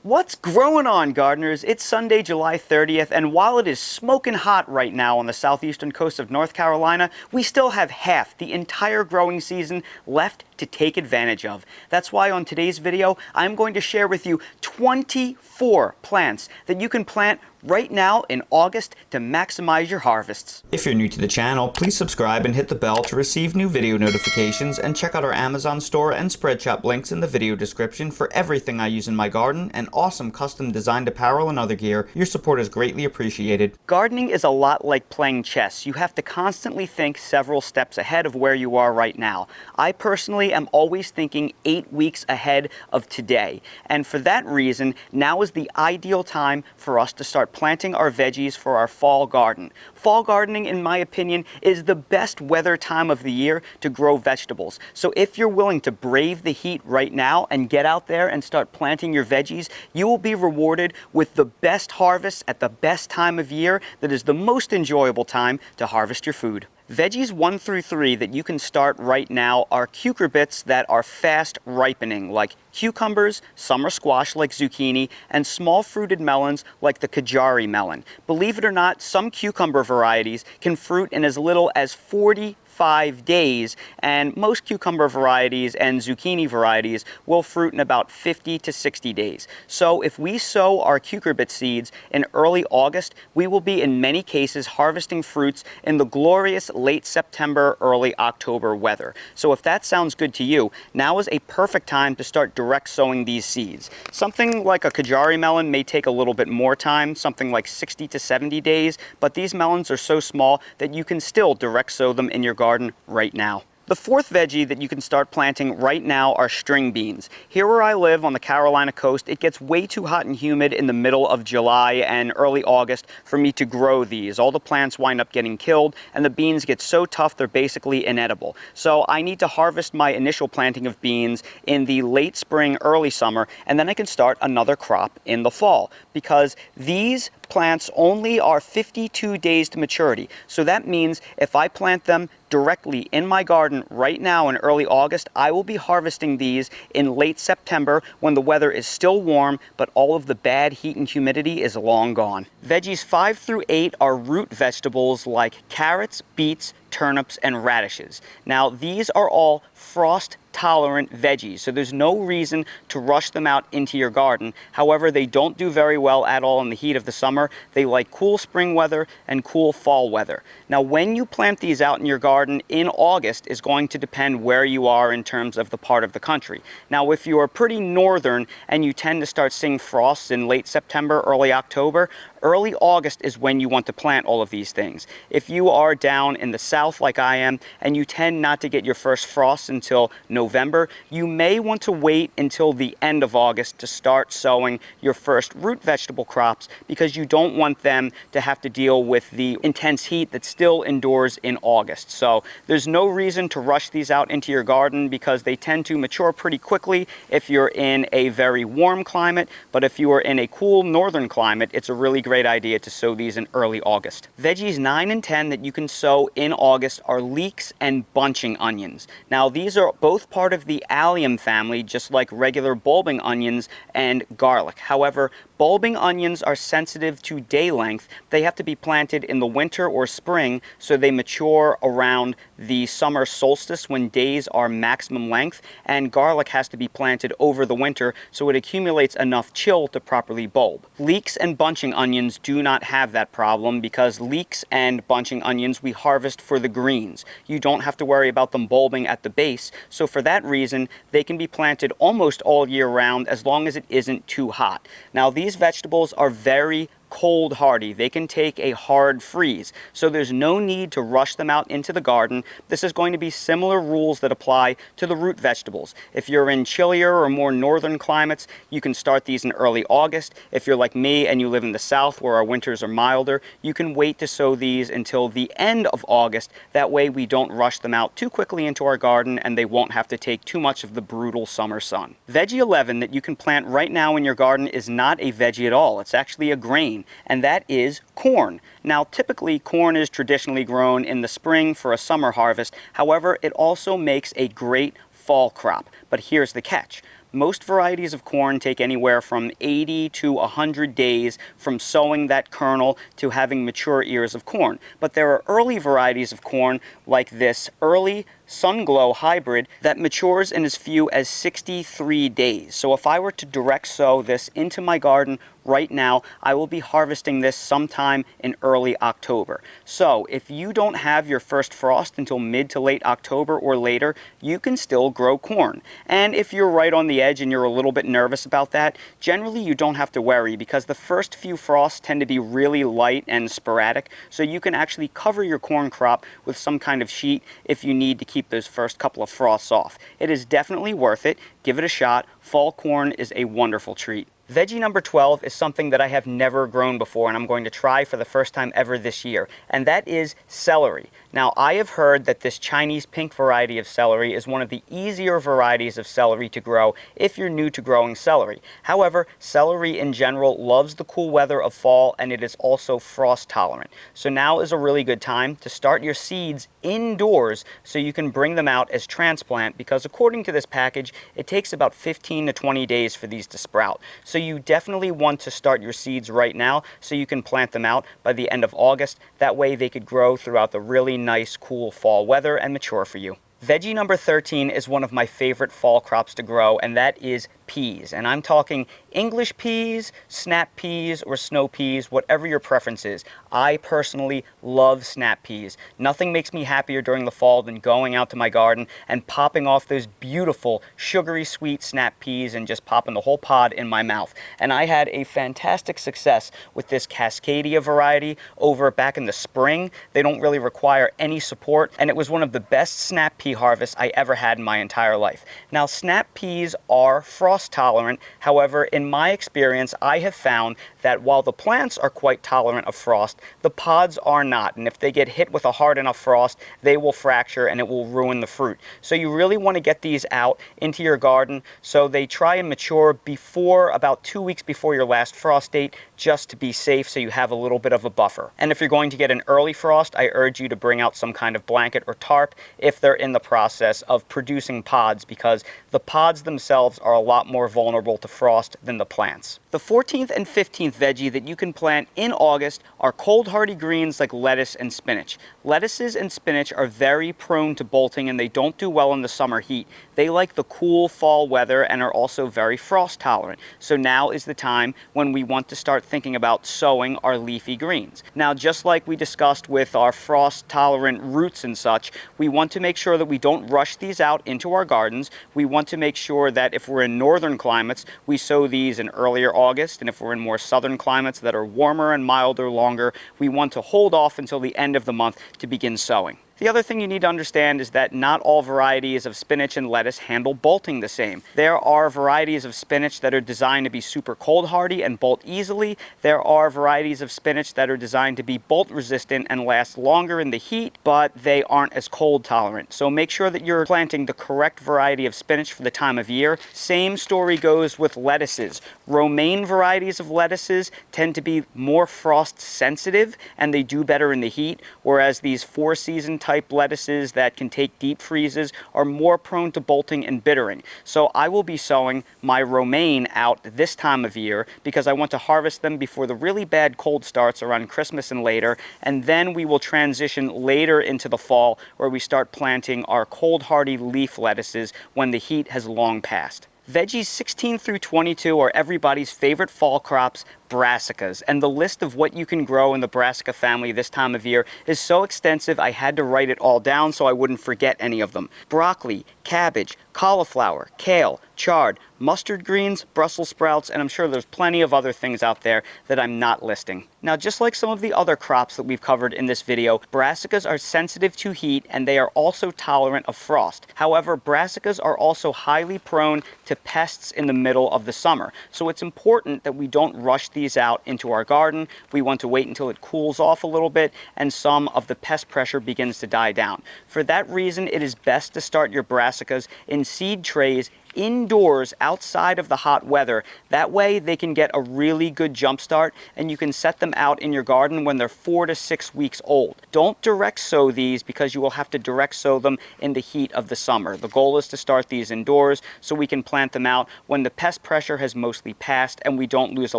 What's growing on, gardeners? It's Sunday, July 30th, and while it is smoking hot right now on the southeastern coast of North Carolina, we still have half the entire growing season left to take advantage of. That's why on today's video, I'm going to share with you 24 plants that you can plant right now in August to maximize your harvests. If you're new to the channel, please subscribe and hit the bell to receive new video notifications, and check out our Amazon store and Spreadshop links in the video description for everything I use in my garden and awesome custom designed apparel and other gear. Your support is greatly appreciated. Gardening is a lot like playing chess. You have to constantly think several steps ahead of where you are right now. I personally am always thinking 8 weeks ahead of today. And for that reason, now is the ideal time for us to start planting our veggies for our fall garden. Fall gardening, in my opinion, is the best weather time of the year to grow vegetables. So if you're willing to brave the heat right now and get out there and start planting your veggies, you will be rewarded with the best harvest at the best time of year that is the most enjoyable time to harvest your food. Veggies 1 through 3 that you can start right now are cucurbits that are fast ripening, like cucumbers, summer squash like zucchini, and small fruited melons like the Cajari melon. Believe it or not, some cucumber varieties can fruit in as little as 45 days, and most cucumber varieties and zucchini varieties will fruit in about 50 to 60 days. So if we sow our cucurbit seeds in early August, we will be in many cases harvesting fruits in the glorious late September, early October weather. So if that sounds good to you, now is a perfect time to start direct sowing these seeds. Something like a Cajari melon may take a little bit more time, something like 60 to 70 days, but these melons are so small that you can still direct sow them in your garden right now. The fourth veggie that you can start planting right now are string beans. Here where I live on the Carolina coast, it gets way too hot and humid in the middle of July and early August for me to grow these. All the plants wind up getting killed and the beans get so tough they're basically inedible. So I need to harvest my initial planting of beans in the late spring, early summer, and then I can start another crop in the fall, because these plants only are 52 days to maturity. So that means if I plant them directly in my garden right now in early August, I will be harvesting these in late September when the weather is still warm, but all of the bad heat and humidity is long gone. Veggies 5 through 8 are root vegetables like carrots, beets, turnips, and radishes. Now, these are all frost-tolerant veggies, so there's no reason to rush them out into your garden. However, they don't do very well at all in the heat of the summer. They like cool spring weather and cool fall weather. Now, when you plant these out in your garden in August is going to depend where you are in terms of the part of the country. Now, if you are pretty northern and you tend to start seeing frosts in late September, early October, early August is when you want to plant all of these things. If you are down in the south like I am and you tend not to get your first frosts until November, you may want to wait until the end of August to start sowing your first root vegetable crops, because you don't want them to have to deal with the intense heat that still endures in August. So there's no reason to rush these out into your garden because they tend to mature pretty quickly if you're in a very warm climate, but if you are in a cool northern climate, it's a really great idea to sow these in early August. Veggies 9 and 10 that you can sow in August are leeks and bunching onions. Now, these are both part of the allium family, just like regular bulbing onions and garlic. However, bulbing onions are sensitive to day length. They have to be planted in the winter or spring, so they mature around the summer solstice when days are maximum length, and garlic has to be planted over the winter so it accumulates enough chill to properly bulb. Leeks and bunching onions do not have that problem, because leeks and bunching onions we harvest for the greens. You don't have to worry about them bulbing at the base, so for that reason they can be planted almost all year round as long as it isn't too hot. Now, these vegetables are very cold hardy. They can take a hard freeze, so there's no need to rush them out into the garden. This is going to be similar rules that apply to the root vegetables. If you're in chillier or more northern climates, you can start these in early August. If you're like me and you live in the south where our winters are milder, you can wait to sow these until the end of August. That way we don't rush them out too quickly into our garden and they won't have to take too much of the brutal summer sun. Veggie 11 that you can plant right now in your garden is not a veggie at all. It's actually a grain, and that is corn. Now, typically corn is traditionally grown in the spring for a summer harvest. However, it also makes a great fall crop. But here's the catch. Most varieties of corn take anywhere from 80 to 100 days from sowing that kernel to having mature ears of corn. But there are early varieties of corn like this early Sunglow hybrid that matures in as few as 63 days. So if I were to direct sow this into my garden right now, I will be harvesting this sometime in early October. So if you don't have your first frost until mid to late October or later, you can still grow corn. And if you're right on the edge and you're a little bit nervous about that, generally you don't have to worry because the first few frosts tend to be really light and sporadic, so you can actually cover your corn crop with some kind of sheet if you need to keep those first couple of frosts off. It is definitely worth it. Give it a shot. Fall corn is a wonderful treat. Veggie number 12 is something that I have never grown before and I'm going to try for the first time ever this year, and that is celery. Now, I have heard that this Chinese pink variety of celery is one of the easier varieties of celery to grow if you're new to growing celery. However, celery in general loves the cool weather of fall and it is also frost tolerant. So now is a really good time to start your seeds indoors so you can bring them out as transplant, because according to this package, it takes about 15 to 20 days for these to sprout. So you definitely want to start your seeds right now so you can plant them out by the end of August. That way they could grow throughout the really nice, cool fall weather and mature for you. Veggie number 13 is one of my favorite fall crops to grow, and that is peas. And I'm talking English peas, snap peas, or snow peas, whatever your preference is. I personally love snap peas. Nothing makes me happier during the fall than going out to my garden and popping off those beautiful, sugary sweet snap peas and just popping the whole pod in my mouth. And I had a fantastic success with this Cascadia variety over back in the spring. They don't really require any support, and it was one of the best snap pea harvests I ever had in my entire life. Now, snap peas are frost tolerant. However, in my experience, I have found that while the plants are quite tolerant of frost, the pods are not. And if they get hit with a hard enough frost, they will fracture and it will ruin the fruit. So you really want to get these out into your garden so they try and mature before about 2 weeks before your last frost date, just to be safe, so you have a little bit of a buffer. And if you're going to get an early frost, I urge you to bring out some kind of blanket or tarp if they're in the process of producing pods, because the pods themselves are a lot more vulnerable to frost than the plants. The 14th and 15th veggie that you can plant in August are cold hardy greens like lettuce and spinach. Lettuces and spinach are very prone to bolting and they don't do well in the summer heat. They like the cool fall weather and are also very frost tolerant. So now is the time when we want to start thinking about sowing our leafy greens. Now, just like we discussed with our frost tolerant roots and such, we want to make sure that we don't rush these out into our gardens. We want to make sure that if we're in northern climates, we sow these in earlier August, and if we're in more southern climates that are warmer and milder longer, we want to hold off until the end of the month to begin sowing. The other thing you need to understand is that not all varieties of spinach and lettuce handle bolting the same. There are varieties of spinach that are designed to be super cold hardy and bolt easily. There are varieties of spinach that are designed to be bolt resistant and last longer in the heat, but they aren't as cold tolerant. So make sure that you're planting the correct variety of spinach for the time of year. Same story goes with lettuces. Romaine varieties of lettuces tend to be more frost sensitive and they do better in the heat, whereas these four-season type lettuces that can take deep freezes are more prone to bolting and bittering. So I will be sowing my romaine out this time of year because I want to harvest them before the really bad cold starts around Christmas and later, and then we will transition later into the fall where we start planting our cold hardy leaf lettuces when the heat has long passed. Veggies 16 through 22 are everybody's favorite fall crops, brassicas, and the list of what you can grow in the brassica family this time of year is so extensive I had to write it all down so I wouldn't forget any of them. Broccoli, cabbage, cauliflower, kale, chard, mustard greens, Brussels sprouts, and I'm sure there's plenty of other things out there that I'm not listing. Now, just like some of the other crops that we've covered in this video, brassicas are sensitive to heat and they are also tolerant of frost. However, brassicas are also highly prone to pests in the middle of the summer. So it's important that we don't rush these out into our garden. We want to wait until it cools off a little bit and some of the pest pressure begins to die down. For that reason, it is best to start your brassicas in seed trays indoors outside of the hot weather. That way they can get a really good jump start, and you can set them out in your garden when they're 4 to 6 weeks old. Don't direct sow these because you will have to direct sow them in the heat of the summer. The goal is to start these indoors so we can plant them out when the pest pressure has mostly passed and we don't lose a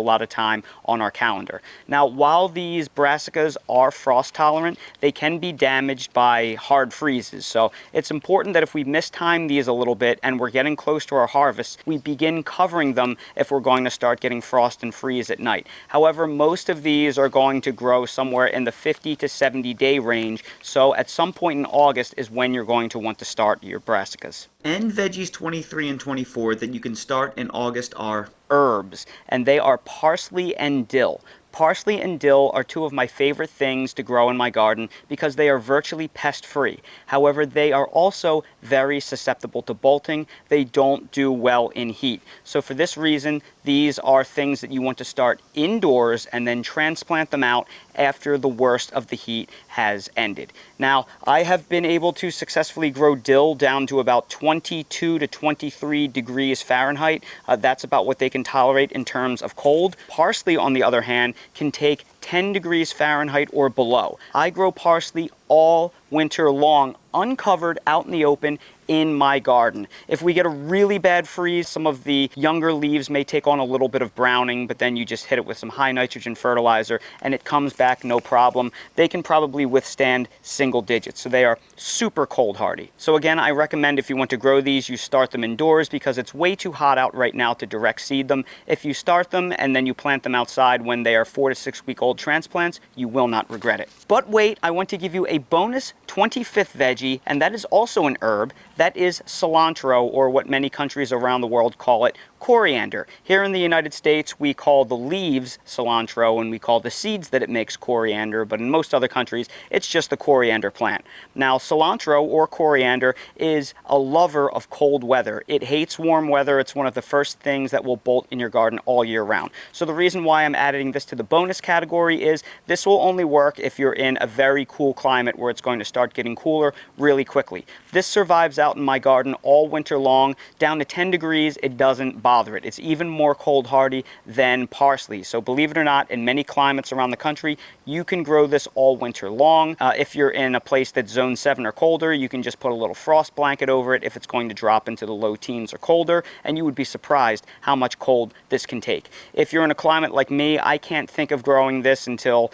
lot of time on our calendar. Now, while these brassicas are frost tolerant, they can be damaged by hard freezes. So it's important that if we mistime these a little bit and we're getting close to our harvest, we begin covering them if we're going to start getting frost and freeze at night. However, most of these are going to grow somewhere in the 50 to 70 day range. So at some point in August is when you're going to want to start your brassicas. And veggies 23 and 24 that you can start in August are herbs, and they are parsley and dill. Parsley and dill are two of my favorite things to grow in my garden because they are virtually pest-free. However, they are also very susceptible to bolting. They don't do well in heat. So for this reason, these are things that you want to start indoors and then transplant them out after the worst of the heat has ended. Now, I have been able to successfully grow dill down to about 22 to 23 degrees Fahrenheit. That's about what they can tolerate in terms of cold. Parsley, on the other hand, can take 10 degrees Fahrenheit or below. I grow parsley all winter long, uncovered, out in the open, in my garden. If we get a really bad freeze, some of the younger leaves may take on a little bit of browning, but then you just hit it with some high nitrogen fertilizer and it comes back no problem. They can probably withstand single digits, so they are super cold hardy. So again, I recommend if you want to grow these, you start them indoors because it's way too hot out right now to direct seed them. If you start them and then you plant them outside when they are 4 to 6 week old transplants, you will not regret it. But wait, I want to give you a bonus 25th veggie, and that is also an herb. That is cilantro, or what many countries around the world call it coriander. Here in the United States, we call the leaves cilantro and we call the seeds that it makes coriander, but in most other countries, it's just the coriander plant. Now, cilantro, or coriander, is a lover of cold weather. It hates warm weather. It's one of the first things that will bolt in your garden all year round. So the reason why I'm adding this to the bonus category is this will only work if you're in a very cool climate where it's going to start getting cooler really quickly. This survives out in my garden all winter long. Down to 10 degrees, it doesn't bother it. It's even more cold hardy than parsley. So believe it or not, in many climates around the country, you can grow this all winter long. If you're in a place that's zone 7 or colder, you can just put a little frost blanket over it if it's going to drop into the low teens or colder, and you would be surprised how much cold this can take. If you're in a climate like me, I can't think of growing this until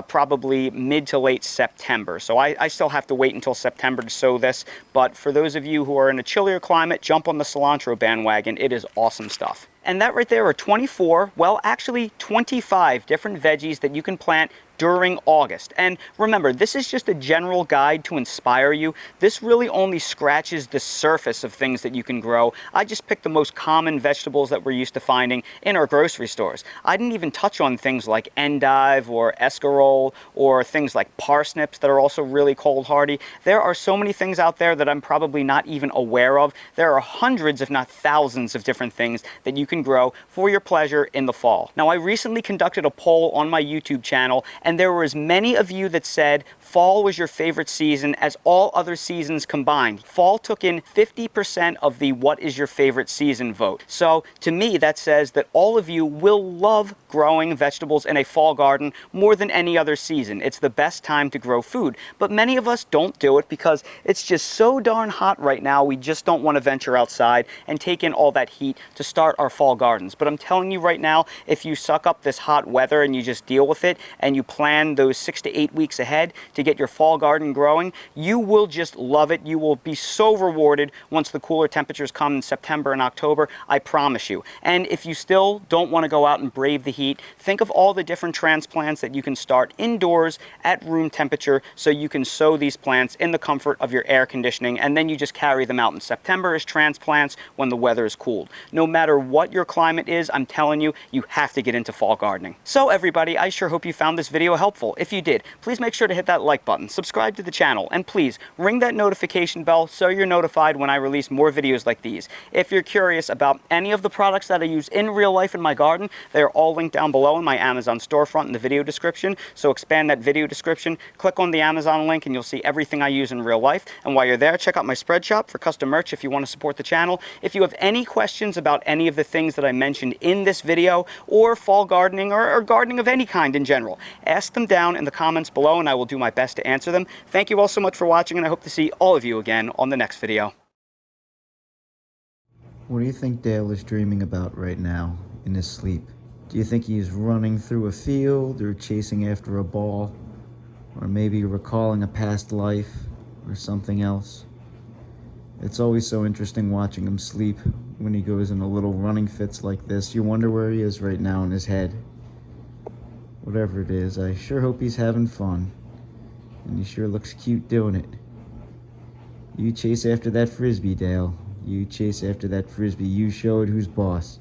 probably mid to late September. So I still have to wait until September to sow this, but for those of you who are in a chillier climate, jump on the cilantro bandwagon. It is awesome stuff. And that right there are 24, well, actually 25 different veggies that you can plant during August. And remember, this is just a general guide to inspire you. This really only scratches the surface of things that you can grow. I just picked the most common vegetables that we're used to finding in our grocery stores. I didn't even touch on things like endive or escarole or things like parsnips that are also really cold hardy. There are so many things out there that I'm probably not even aware of. There are hundreds, if not thousands, of different things that you can grow for your pleasure in the fall. Now, I recently conducted a poll on my YouTube channel, and there were as many of you that said fall was your favorite season as all other seasons combined. Fall took in 50% of the what is your favorite season vote. So to me, that says that all of you will love growing vegetables in a fall garden more than any other season. It's the best time to grow food. But many of us don't do it because it's just so darn hot right now. We just don't want to venture outside and take in all that heat to start our fall gardens. But I'm telling you right now, if you suck up this hot weather and you just deal with it and you plan those 6 to 8 weeks ahead to get your fall garden growing, you will just love it. You will be so rewarded once the cooler temperatures come in September and October, I promise you. And if you still don't want to go out and brave the heat, think of all the different transplants that you can start indoors at room temperature so you can sow these plants in the comfort of your air conditioning, and then you just carry them out in September as transplants when the weather is cooled. No matter what your climate is, I'm telling you, you have to get into fall gardening. So everybody, I sure hope you found this video helpful. If you did, please make sure to hit that like button, subscribe to the channel, and please ring that notification bell so you're notified when I release more videos like these. If you're curious about any of the products that I use in real life in my garden, they're all linked down below in my Amazon storefront in the video description. So expand that video description, click on the Amazon link, and you'll see everything I use in real life. And while you're there, check out my spread shop for custom merch if you want to support the channel. If you have any questions about any of the things that I mentioned in this video, or fall gardening, or gardening of any kind in general, ask them down in the comments below and I will do my best to answer them. Thank you all so much for watching, and I hope to see all of you again on the next video. What do you think Dale is dreaming about right now in his sleep? Do you think he's running through a field or chasing after a ball? Or maybe recalling a past life or something else? It's always so interesting watching him sleep when he goes in a little running fits like this. You wonder where he is right now in his head. Whatever it is, I sure hope he's having fun. And he sure looks cute doing it. You chase after that frisbee, Dale. You chase after that frisbee. You show it who's boss.